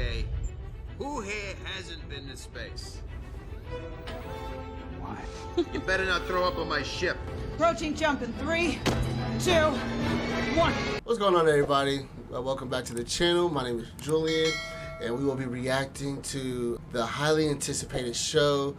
Okay, who here hasn't been to space? Why? You better not throw up on my ship. Approaching jump in 3, 2, 1. What's going on, everybody? Welcome back to the channel. My name is Julian, and we will be reacting to the highly anticipated show,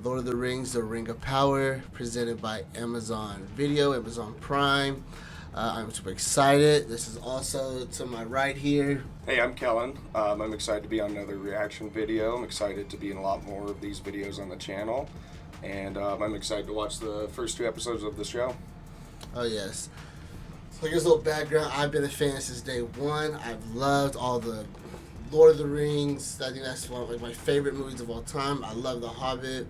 Lord of the Rings: The Ring of Power, presented by Amazon Video, Amazon Prime. I'm super excited. This is also to my right here. Hey, I'm Kellen. I'm excited to be on another reaction video. I'm excited to be in a lot more of these videos on the channel. And I'm excited to watch the first 2 episodes of the show. Oh, yes. So here's a little background. I've been a fan since day one. I've loved all the Lord of the Rings. I think that's one of my favorite movies of all time. I love The Hobbit.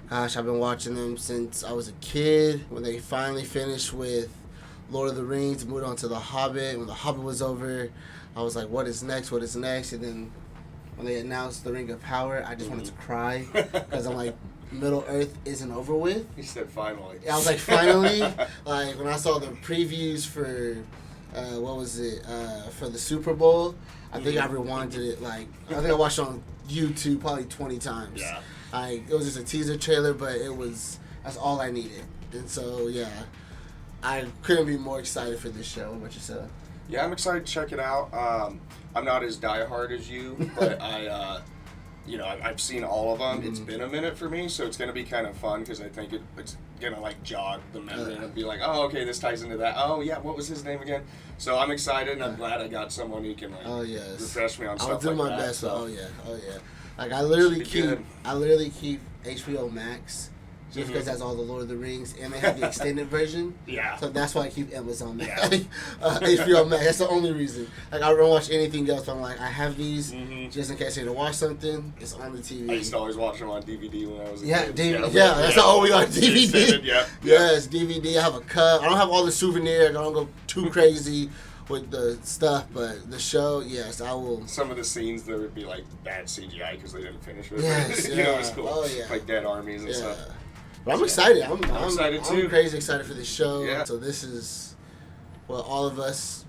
Gosh, I've been watching them since I was a kid. When they finally finished with Lord of the Rings, moved on to The Hobbit. When The Hobbit was over, I was like, what is next? What is next? And then when they announced The Ring of Power, I just wanted to cry because I'm like, Middle Earth isn't over with. He said finally. I was like, finally. Like, when I saw the previews for, what was it, for the Super Bowl, I think I rewinded it, like, I think I watched it on YouTube probably 20 times. Yeah. It was just a teaser trailer, but that's all I needed. And so, yeah, I couldn't be more excited for this show. What about yourself? Yeah, I'm excited to check it out. I'm not as diehard as you, but I've seen all of them. It's been a minute for me, so it's going to be kind of fun because I think it's going to like jog the memory and be like, oh, okay, this ties into that. Oh, yeah, what was his name again? So I'm excited, and I'm glad I got someone who can like refresh me on stuff like that. I'll do my best. So. Oh yeah. Like I literally keep HBO Max. Just because that's all the Lord of the Rings, and they have the extended version. Yeah. So that's why I keep Amazon Max. HBO Max. That's the only reason. Like I don't watch anything else. But I'm like, I have these just in case I need to watch something. It's on the TV. I used to always watch them on DVD when I was a kid. DVD. Yeah, that's all we got. DVD. Yeah. Yes, DVD. I have a cut. I don't have all the souvenirs. I don't go too crazy with the stuff, but the show, yes, I will. Some of the scenes there would be like bad CGI because they didn't finish it. Yes, You know, it was cool. Oh yeah. Like dead armies and stuff. But I'm excited. I'm excited too. I'm crazy excited for this show. Yeah. So this is what all of us,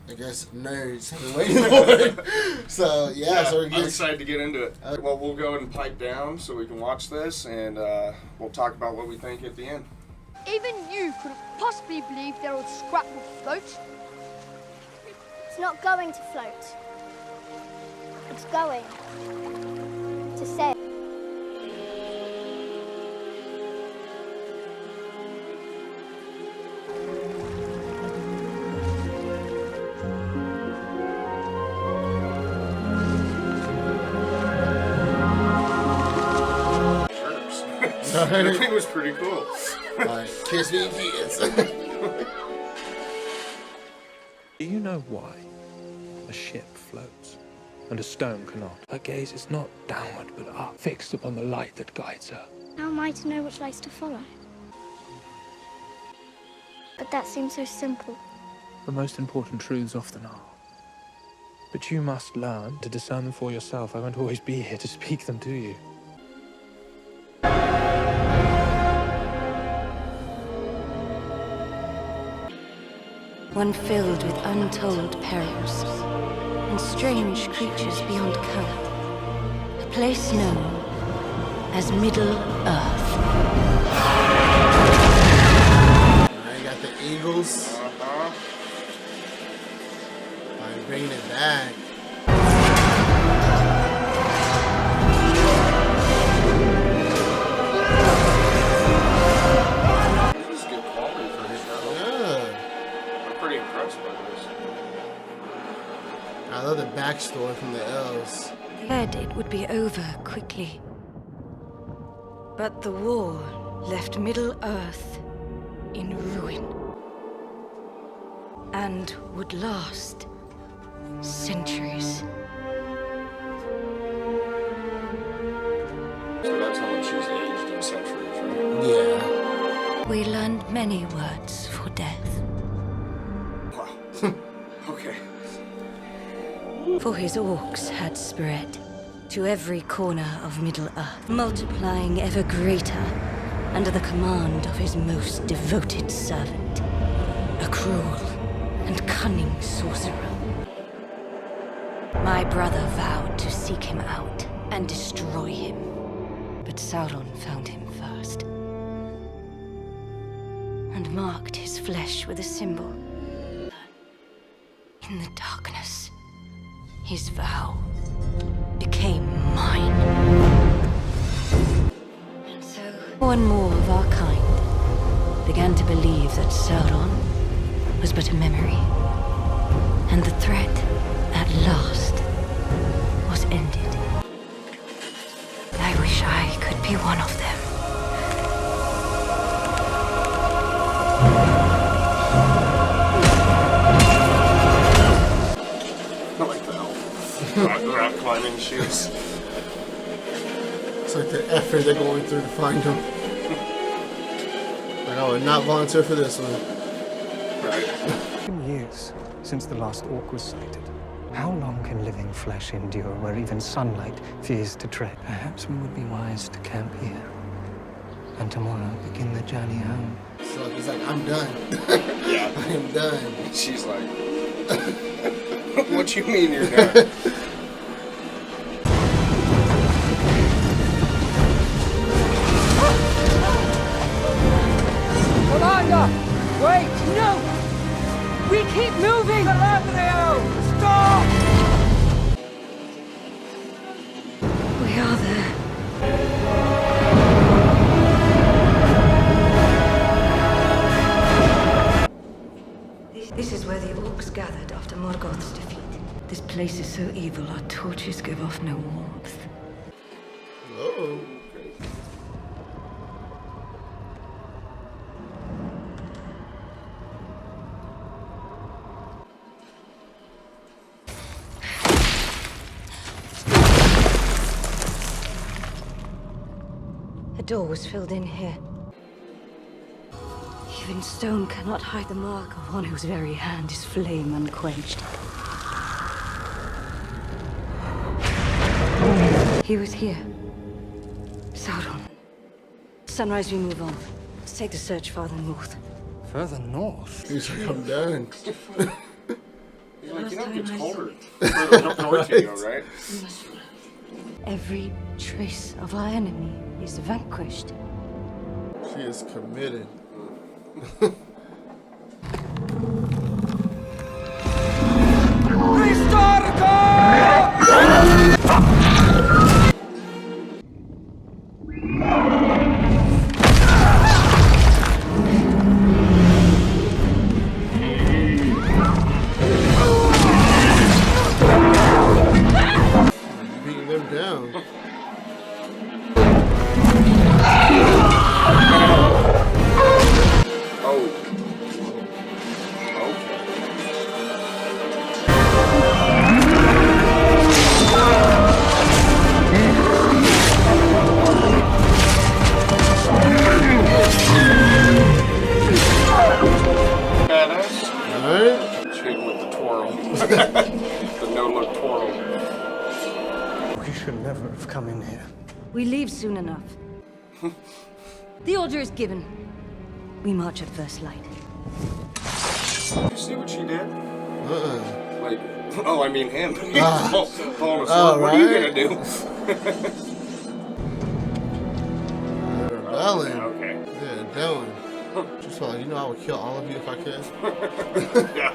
I guess, nerds have been waiting for. So so we're I'm excited to get into it. Well, we'll go ahead and pipe down so we can watch this, and we'll talk about what we think at the end. Even you couldn't possibly believe their old scrap would float. It's not going to float. It's going to sail. The thing was pretty cool. Kiss me, kids. Do you know why a ship floats and a stone cannot? Her gaze is not downward but up, fixed upon the light that guides her. How am I to know which lights to follow? But that seems so simple. The most important truths often are. But you must learn to discern them for yourself. I won't always be here to speak them to you. One filled with untold perils and strange creatures beyond colour. A place known as Middle-earth. I got the Eagles. I'm bringing it back. I love the backstory from the elves. Said it would be over quickly. But the war left Middle-earth in ruin. And would last centuries. So that's how much she's aged in centuries, right? Yeah. We learned many words for death. Wow. Okay. For his orcs had spread to every corner of Middle-earth, multiplying ever greater under the command of his most devoted servant, a cruel and cunning sorcerer. My brother vowed to seek him out and destroy him. But Sauron found him first. And marked his flesh with a symbol. In the darkness, his vow became mine. And so, more and more of our kind began to believe that Sauron was but a memory. And the threat, at last, was ended. I wish I could be one of them. I like the elf. Rock climbing shoes. It's like the effort they're going through to find him. Like, I would not volunteer for this one. Right. It's been years since the last orc was sighted. How long can living flesh endure where even sunlight fears to tread? Perhaps we would be wise to camp here. And tomorrow begin the journey home. So he's like, I'm done. Yeah. I am done. She's like, what you mean you're done? Commander! Wait! No! We keep moving! Galadriel! Stop! We are there. This is where the orcs gathered after Morgoth's defeat. This place is so evil, our torches give off no warmth. Oh. A door was filled in here. Even stone cannot hide the mark of one whose very hand is flame unquenched. He was here. Sauron. Sunrise, we move on. Let's take the search farther north. Further north? He's like, I'm done. He's like, you know, it gets colder. Further up north you go, right? Every trace of our enemy is vanquished. She is committed. Beating them down. Oh. Badass. Alright? Chick with the twirl. The no-look twirl. We should never have come in here. We leave soon enough. The order is given. We march at first light. Did you see what she did? Like, oh, I mean him. Ah. Pulling a sword. What are you Alright. gonna do? They're rebelling. Okay. They're doing. Just like, you know, I would kill all of you if I could. Yeah.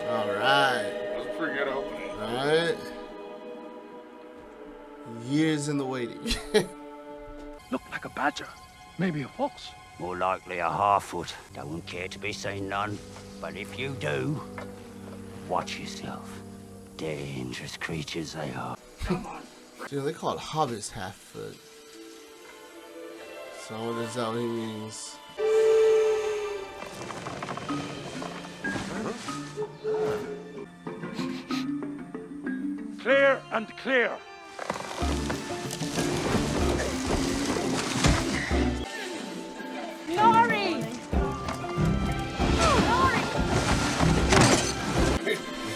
Alright. That was a pretty good opening. Alright. Years in the waiting. Look like a badger. Maybe a fox. More likely a half-foot. Don't care to be seen none. But if you do, watch yourself. Dangerous creatures they are. Dude, they call it hobbits half-foot. So I wonder if that's what he means. Clear and clear. Nori!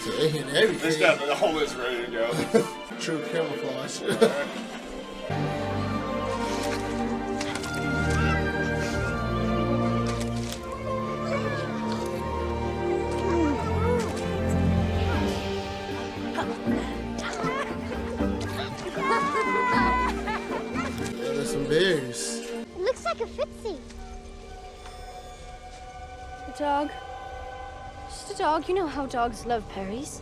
So they hit everything. This guy, the whole is ready to go. True camouflage. Fitzy. A dog. Just a dog. You know how dogs love Perry's.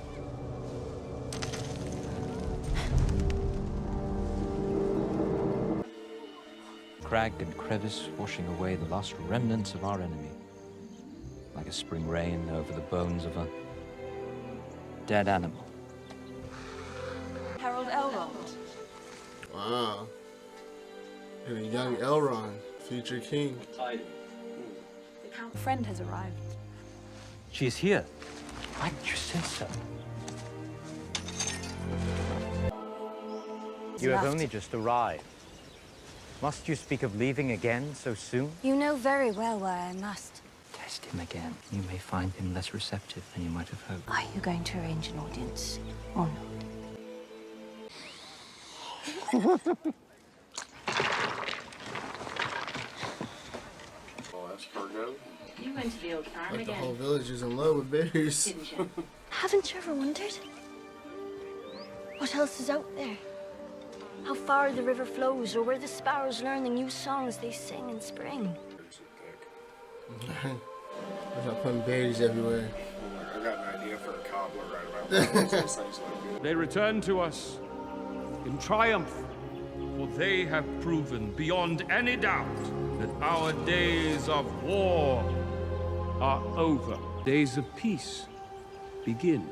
Crag and crevice washing away the last remnants of our enemy. Like a spring rain over the bones of a dead animal. Harold Elrond. Wow. And a young Elrond, future king. A friend has arrived. She is here. Why didn't you say so? You have only just arrived. Must you speak of leaving again so soon? You know very well why I must. Test him again. You may find him less receptive than you might have hoped. Are you going to arrange an audience or not? Oh, that's Virgo. You went to the old farm Like the again. whole village is in love with berries. Didn't you? Haven't you ever wondered? What else is out there? How far the river flows, or where the sparrows learn the new songs they sing in spring. I'm not putting berries everywhere. I got an idea for a cobbler right about now. Those things look good. They return to us in triumph, for they have proven beyond any doubt that our days of war are over. Days of peace begin.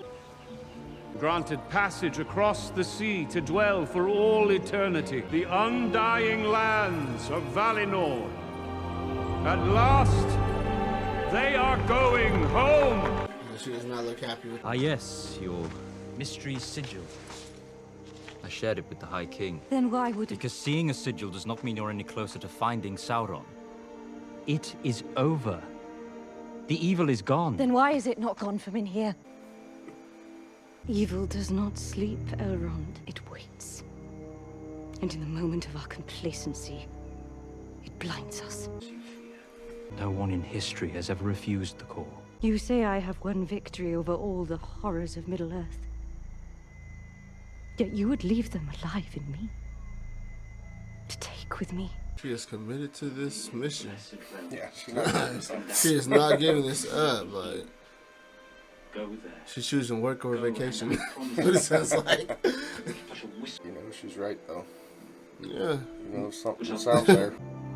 Granted passage across the sea to dwell for all eternity, the undying lands of Valinor. At last, they are going home! She does not look happy with Ah yes, your mystery sigil. I shared it with the High King. Then why would Because seeing a sigil does not mean you're any closer to finding Sauron. It is over. The evil is gone. Then why is it not gone from in here? Evil does not sleep, Elrond. It waits. And in the moment of our complacency, it blinds us. No one in history has ever refused the call. You say I have won victory over all the horrors of Middle-earth. Yet you would leave them alive in me. To take with me. She is committed to this mission. Yeah, she's not giving this up. She is not giving this up, but Go there. she's choosing work over vacation. What it sounds like. You know, she's right, though. Yeah. You know, something sounds there.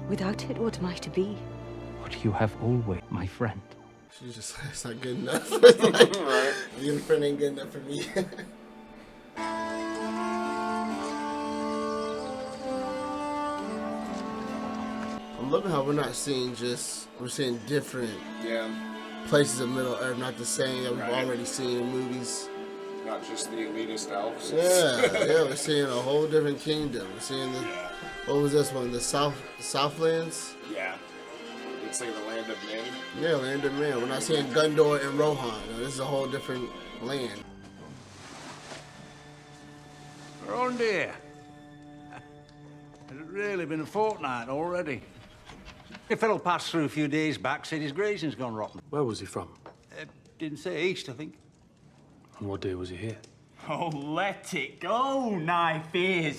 Without it, what am I to be? What you have always, my friend. She's just like, it's not good enough. It's like, Right. your friend ain't good enough for me. I'm loving how we're not seeing we're seeing different places of Middle Earth, not the same that we've already seen in movies. Not just the elitist elves. Yeah, we're seeing a whole different kingdom. We're seeing what was this one? The Southlands? Yeah. You'd say the land of men. Yeah, land of men. We're not seeing Gondor and Rohan. No, this is a whole different land. We're on there. Has it really been a fortnight already? A fellow passed through a few days back, said his grazing's gone rotten. Where was he from? Didn't say east, I think. And what day was he here? Oh, let it go, nigh fears.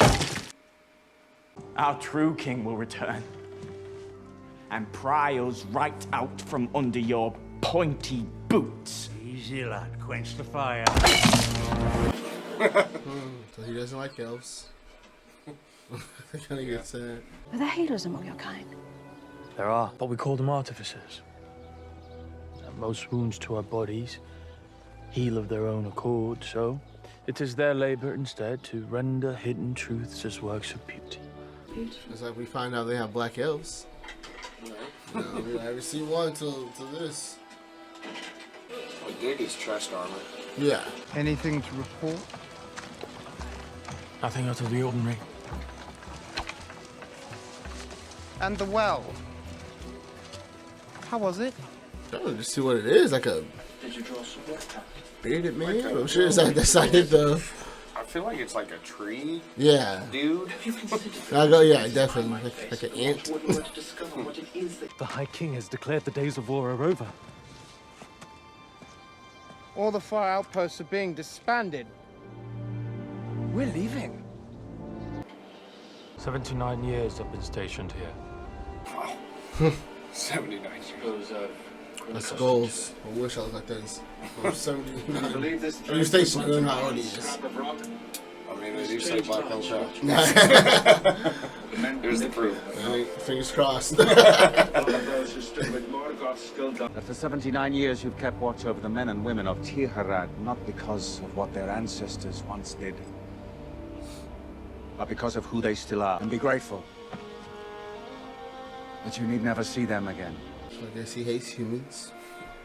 Our true king will return and pry us right out from under your pointy boots. Easy, lad. Quench the fire. So he doesn't like elves. I kind of get sad. Are there healers among your kind? There are, but we call them artificers. And most wounds to our bodies heal of their own accord, so it is their labor instead to render hidden truths as works of beauty. It's like we find out they have black elves. No, we never see one till this. I dig his chest armor. Yeah. Anything to report? Nothing out of the ordinary. And the well? How was it? I don't just see what it is. Like a Did you draw some water? bearded man? I'm sure it's like that's like the. I feel like it's like a tree. Yeah. Dude. I go, yeah, definitely. Like an ant. The High King has declared the days of war are over. All the fire outposts are being disbanded. We're leaving. 79 years I've been stationed here. 79 years. That's goals. I wish I was like this. I'm 79. You station doing how old he is. I mean, they do say Black Hole Shot. Here's the proof. Fingers crossed. For 79 years, you've kept watch over the men and women of Tirharad, not because of what their ancestors once did, but because of who they still are. And be grateful that you need never see them again. So I guess he hates humans.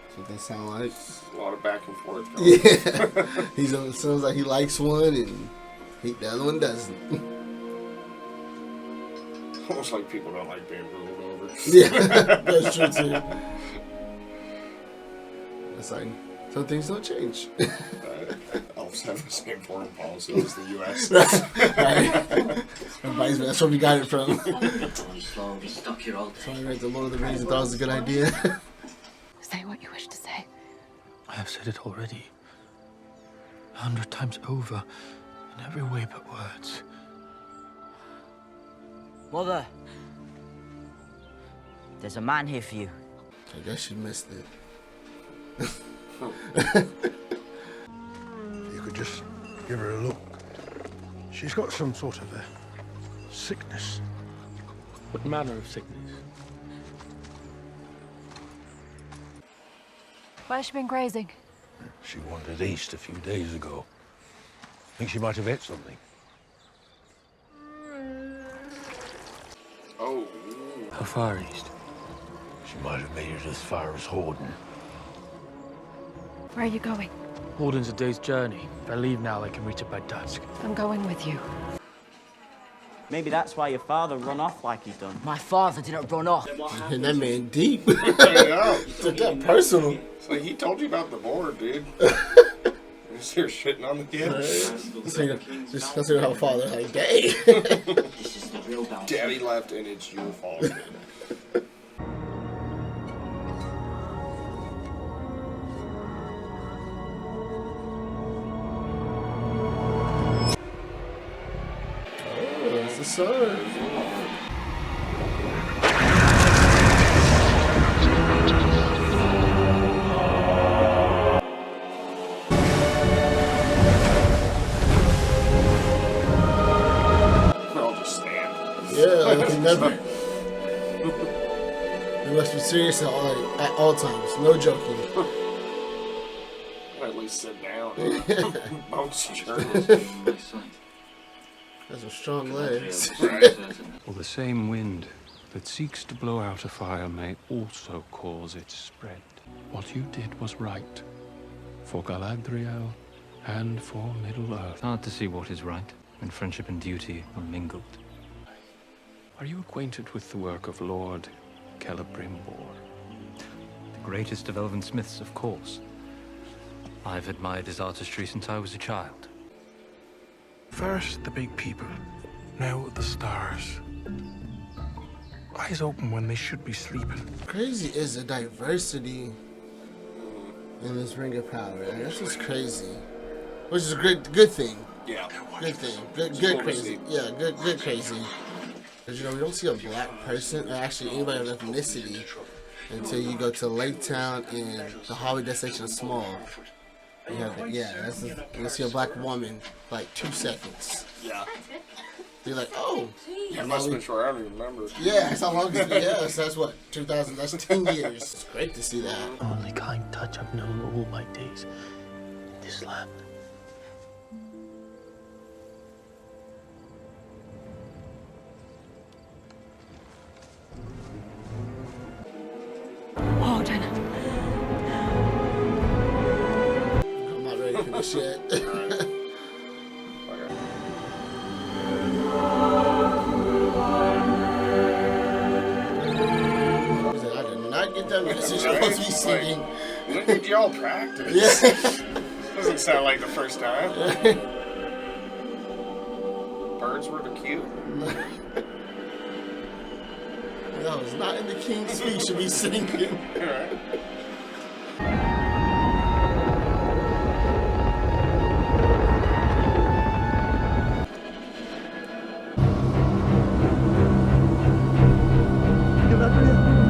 That's what they sound like. A lot of back and forth. Yeah. It sounds like he likes one and the other one doesn't. Almost like people don't like being ruled over. Yeah, that's true too. It's like, some things don't change. Elves have the same foreign policy as the U.S. Right. That's where we got it from. So I read the Lord of the Rings and thought it was a good idea. Say what you wish to say. I have said it already. 100 times over, in every way but words. Mother, there's a man here for you. I guess you missed it. You could just give her a look. She's got some sort of a sickness. What manner of sickness? Where's she been grazing? She wandered east a few days ago. Think she might have ate something. Oh. How far east? She might have made it as far as Horden. Where are you going? Horden's a day's journey. If I leave now, I can reach it by dusk. I'm going with you. Maybe that's why your father run off like he done. My father didn't run off. And that man deep. I know. Took that personal. It's like he told you about the board, dude. Just here shitting on the kid. Just consider how father like, dang. Daddy left and it's your fault, kid. That's the sun. I'll just stand. Yeah, like he never. We must be serious at all times. No joking. At least sit down. Bones church. That's some strong legs. Or the same wind that seeks to blow out a fire may also cause its spread. What you did was right. For Galadriel and for Middle-earth. Hard to see what is right when friendship and duty are mingled. Are you acquainted with the work of Lord Celebrimbor? The greatest of elven smiths, of course. I've admired his artistry since I was a child. First, the big people. Now, the stars. Eyes open when they should be sleeping. Crazy is the diversity in this Ring of Power. And that's just crazy. Which is a good thing. Yeah. Good thing. Good crazy. Yeah, good crazy. Because, we don't see a black person, or actually anybody of ethnicity, until you go to Lake Town and the Holly Death Station is small. You'll see a black woman, like 2 seconds. Yeah. You're like, oh. Yeah, must have been sure. I don't even remember. Yeah, that's how long it's been. Yeah, so that's what, 2000, that's 10 years. It's great to see that. Only kind touch I've known all my days in this land. Oh, Jenna. I'm not ready for this yet. I did not get that message. I'm supposed to be singing. When did y'all practice? Yeah. Doesn't sound like the first time. Birds were the cute. No, it's not in the King's Speech to be singing. Alright. Galadriel.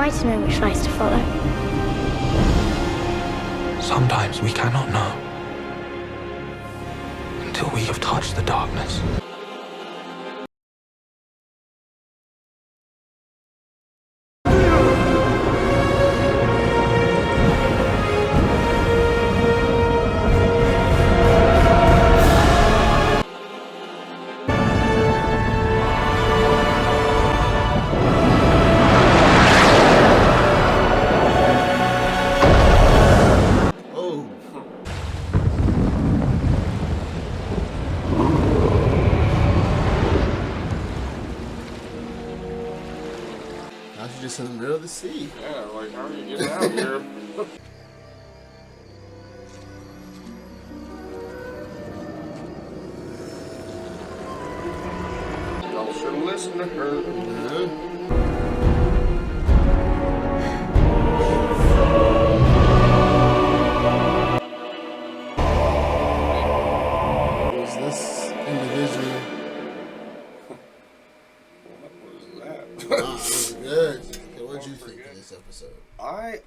I to know which lights to follow. Sometimes we cannot know until we have touched the darkness. In the middle of the sea. Yeah, like, how are you getting out here? Y'all should listen to her. Was this individual? What was that? Wow, that was good. What did you think of this episode?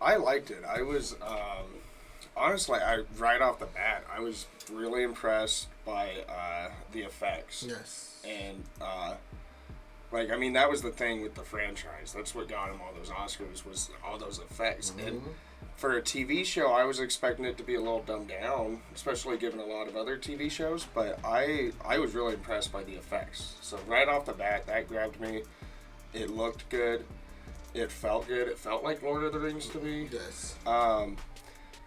I liked it. I was honestly, right off the bat, I was really impressed by the effects. Yes. And like, I mean, that was the thing with the franchise. That's what got him all those Oscars, was all those effects. Mm-hmm. And for a TV show, I was expecting it to be a little dumbed down, especially given a lot of other TV shows. But I was really impressed by the effects. So right off the bat, that grabbed me. It looked good. It felt good. It felt like Lord of the Rings to me. Yes.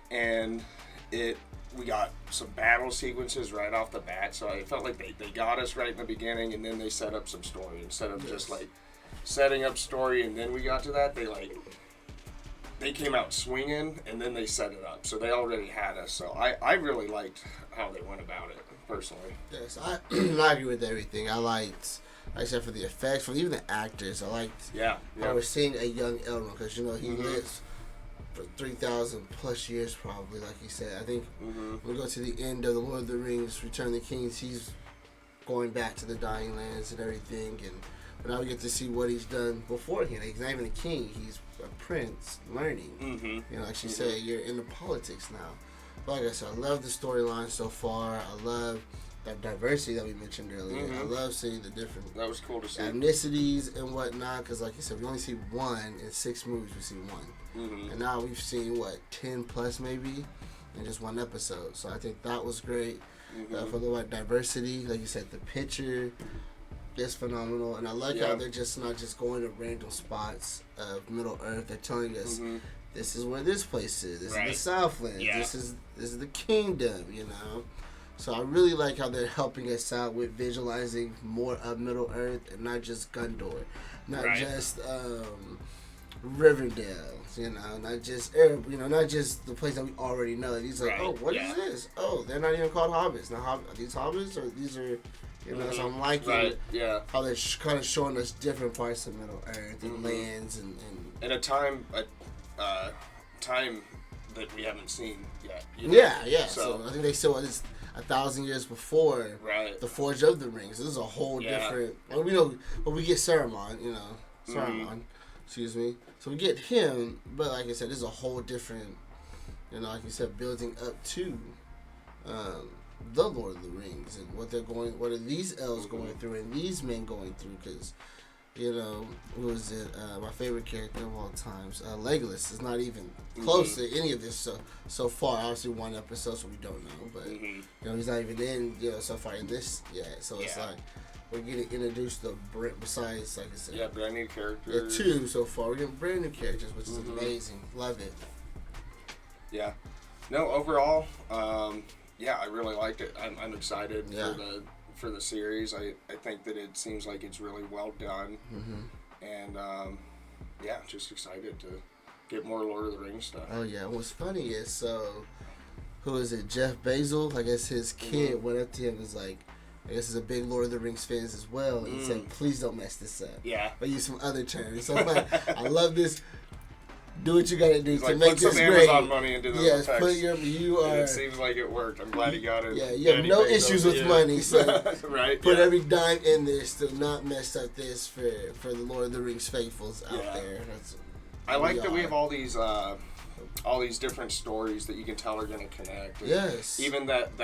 And we got some battle sequences right off the bat, so I felt like they got us right in the beginning, and then they set up some story instead of just like setting up story and then we got to that. They came out swinging and then they set it up, so they already had us. So I really liked how they went about it personally. Yes, I agree with everything. I liked. Except for the effects, for even the actors, I liked. Yeah. We're seeing a young Elrond because he lives for 3,000 plus years, probably, like he said. I think when we go to the end of the Lord of the Rings, Return of the Kings, he's going back to the Dying Lands and everything, and now we get to see what he's done beforehand. He's not even a king; he's a prince learning. You know, like she said, you're into politics now. But like I said, I love the storyline so far. I love that diversity that we mentioned earlier. I love seeing the different ethnicities and whatnot, because like you said, we only see one in 6 movies. We see one, and now we've seen 10 plus maybe in just one episode. So I think that was great for the diversity. Like you said, the picture is phenomenal, and I like how they're just not just going to random spots of Middle Earth. They're telling us this is where this place is. This is the Southlands. This is the kingdom. You know. So I really like how they're helping us out with visualizing more of Middle Earth and not just Gondor, not just Riverdale, not just not just the place that we already know. He's like, oh, what is this? Oh, they're not even called hobbits. Now, are these hobbits or these are, So I'm liking how they're kind of showing us different parts of Middle Earth and lands and a time that we haven't seen yet. Yeah. So I think they saw this 1,000 years before the Forge of the Rings. This is a whole different. Well, we know, but we get Saruman, Saruman. Excuse me. So we get him, but like I said, this is a whole different. Like you said, building up to the Lord of the Rings and what are these elves going through and these men going through? Because who was it? My favorite character of all times, Legolas, is not even close to any of this so far. Obviously, one episode, so we don't know. But he's not even in so far in this yet. So it's like we're getting introduced to besides, like I said, brand new characters. 2 so far. We're getting brand new characters, which is amazing. Love it. Yeah. No, overall, I really liked it. I'm excited for the series. I think that it seems like it's really well done, and just excited to get more Lord of the Rings stuff. Oh yeah, what's funny is who is it? Jeff Bezos. I guess his kid went up to him and was like, I guess he's a big Lord of the Rings fans as well, and he said, "Please don't mess this up." Yeah, but use some other terms. So I'm like, I love this. Do what you gotta do to make this great. Put some Amazon money into the effects. Put you are. And it seems like it worked. I'm glad he got it. Yeah, you have no issues with money, so put every dime in there. Still not mess up this for the Lord of the Rings faithfuls out there. I like that we have all these different stories that you can tell are gonna connect. And yes. Even that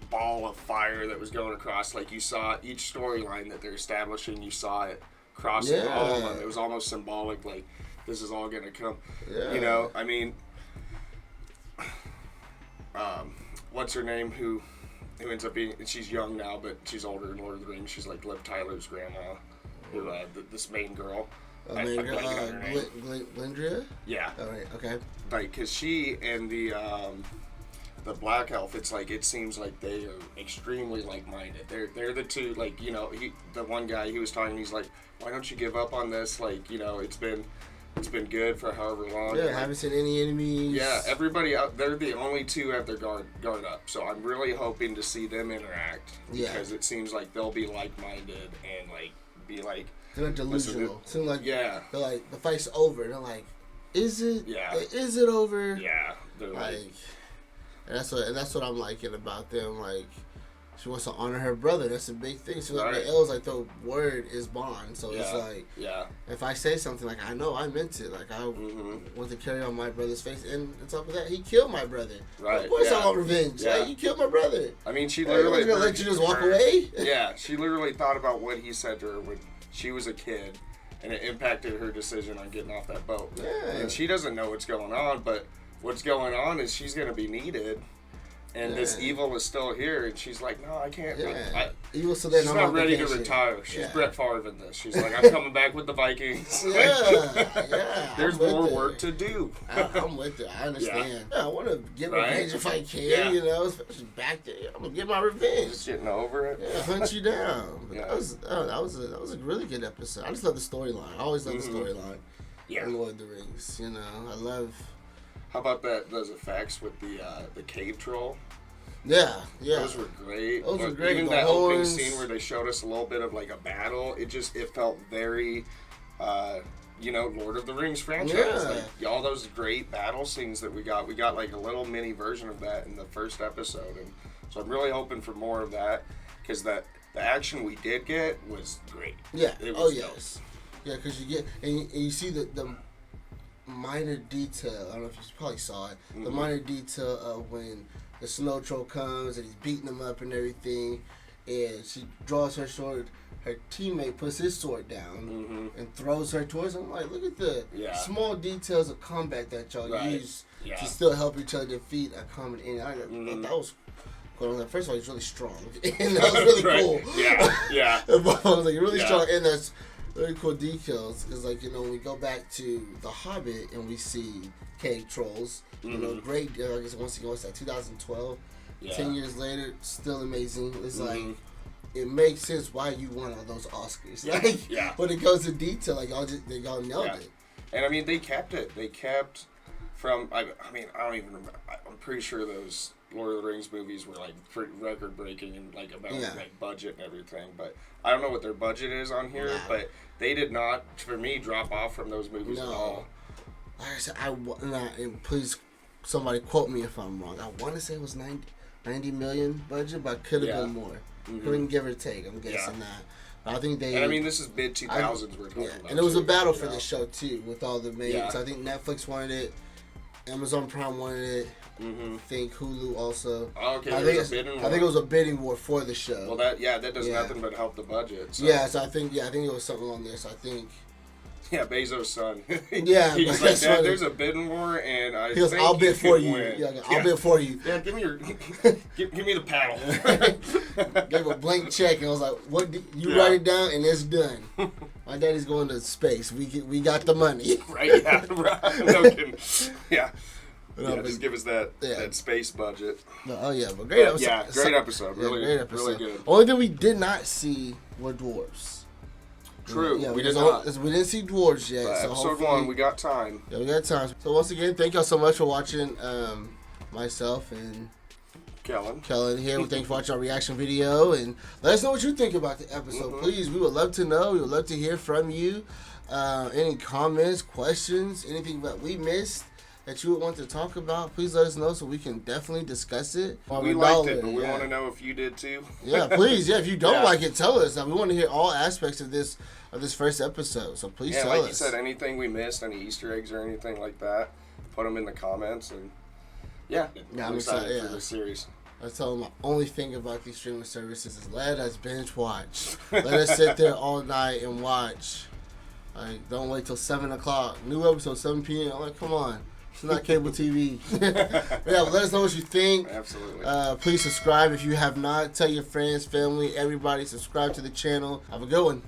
ball of fire that was going across, like you saw each storyline that they're establishing, you saw it crossing all of them. It was almost symbolic, like this is all gonna come. Yeah. You know, I mean, what's her name? Who ends up being? She's young now, but she's older in Lord of the Rings. She's like Liv Tyler's grandma. Who this main girl. Glendria? Yeah. All right. Okay. Like, cause she and the Black Elf, it's like it seems like they are extremely like-minded. They're the two, like, you know, the one guy he was talking, he's like, why don't you give up on this? Like, you know, it's been good for however long. Yeah, like, haven't seen any enemies. Yeah, everybody out, they're the only two have their guard up. So I'm really hoping to see them interact because it seems like they'll be like-minded and like be like. They're not delusional. Seem like they're like the fight's over. And they're like, is it? Yeah. Is it over? Yeah. They're like and that's what I'm liking about them. Like, she wants to honor her brother. That's a big thing. So like the elves, like the word is bond. So it's like, if I say something like I know I meant it, like I want to carry on my brother's face, and on top of that, he killed my brother. Right. Of course I want revenge. Yeah. Like, you killed my brother. I mean, she literally gonna let you just walk away. Yeah, she literally thought about what he said to her when she was a kid, and it impacted her decision on getting off that boat. Yeah. And she doesn't know what's going on, but what's going on is she's going to be needed, and this evil is still here, and she's like, no, I can't. Evil still there. She's not ready to retire. She's Brett Favre in this. She's like, I'm coming back with the Vikings. There's more work to do. I'm with it. I understand. Yeah, I want to get revenge if I can, you know, especially back there. I'm going to get my revenge. Just getting over it. Yeah, hunt you down. But that was a really good episode. I just love the storyline. I always love the storyline. Yeah. Lord of the Rings, you know. I love... How about those effects with the cave troll? Yeah. Those were great. Those were great. Even the that horns. opening scene where they showed us a little bit of like a battle, it felt very, Lord of the Rings franchise. Yeah. Like, all those great battle scenes that we got like a little mini version of that in the first episode, and so I'm really hoping for more of that because the action we did get was great. Yeah. It was dope. Yes. Yeah, because you get and you see the minor detail. I don't know if you probably saw it. The minor detail of when the snow troll comes and he's beating him up and everything, and she draws her sword. Her teammate puts his sword down and throws her towards him. I'm like, look at the small details of combat that y'all use to still help each other defeat a common enemy. I thought that was cool. First of all, he's really strong, and that was really cool. Yeah. I was like, really strong, and that's very cool details. Because, like, you know, when we go back to The Hobbit and we see cave trolls, you know, great. I guess once again, what's that? 2012. 10 years later, still amazing. It's like. It makes sense why you won all those Oscars. When it goes to detail, like y'all nailed it. And I mean, they kept it. They kept from. I mean, I don't even remember. I'm pretty sure those Lord of the Rings movies were like record breaking and like about like budget and everything. But I don't know what their budget is on here. But they did not, for me, drop off from those movies at all. Like I said, and please, somebody quote me if I'm wrong. I want to say it was 90 million budget, but could have been more. Couldn't give or take. I'm guessing that. I think they. And I mean, this is mid 2000s we're talking about. And it was a battle for this show too, with all the main. So I think Netflix wanted it, Amazon Prime wanted it. I think Hulu also. Oh, okay. I think it was a bidding war for the show. Well, that does nothing but help the budget. So. Yeah, so I think it was something along there. So I think. Yeah, Bezos' son. Yeah, he's like, Dad, there's a bidding war, and I think I'll bid for you. Win. Yeah, I'll bid for you. Yeah, give me give me the paddle. Gave a blank check, and I was like, "What? You write it down, and it's done." My daddy's going to space. We got the money. Right? Yeah. Right. No kidding. Yeah. Just give us that space budget. Oh yeah, but great episode. Yeah, great episode. Really, great episode. Really good. Only thing we did not see were dwarves. True. Yeah, we didn't see dwarves yet. But so episode 1, we got time. Yeah, we got time. So once again, thank y'all so much for watching. Myself and Kellen here. We thank you for watching our reaction video, and let us know what you think about the episode. Please, we would love to know. We would love to hear from you. Any comments, questions, anything that we missed that you would want to talk about, please let us know so we can definitely discuss it. We liked it, but we want to know if you did too. Yeah, please. Yeah, if you don't like it, tell us. We want to hear all aspects of this first episode. So please tell us. Like you said, anything we missed, any Easter eggs or anything like that, put them in the comments. And I'm excited for this series. I tell them my only thing about these streaming services is let us binge watch. Let us sit there all night and watch. Like, don't wait till 7 o'clock. New episode 7 p.m. I'm like, come on. It's not cable TV. Let us know what you think. Absolutely. Please subscribe if you have not. Tell your friends, family, everybody. Subscribe to the channel. Have a good one.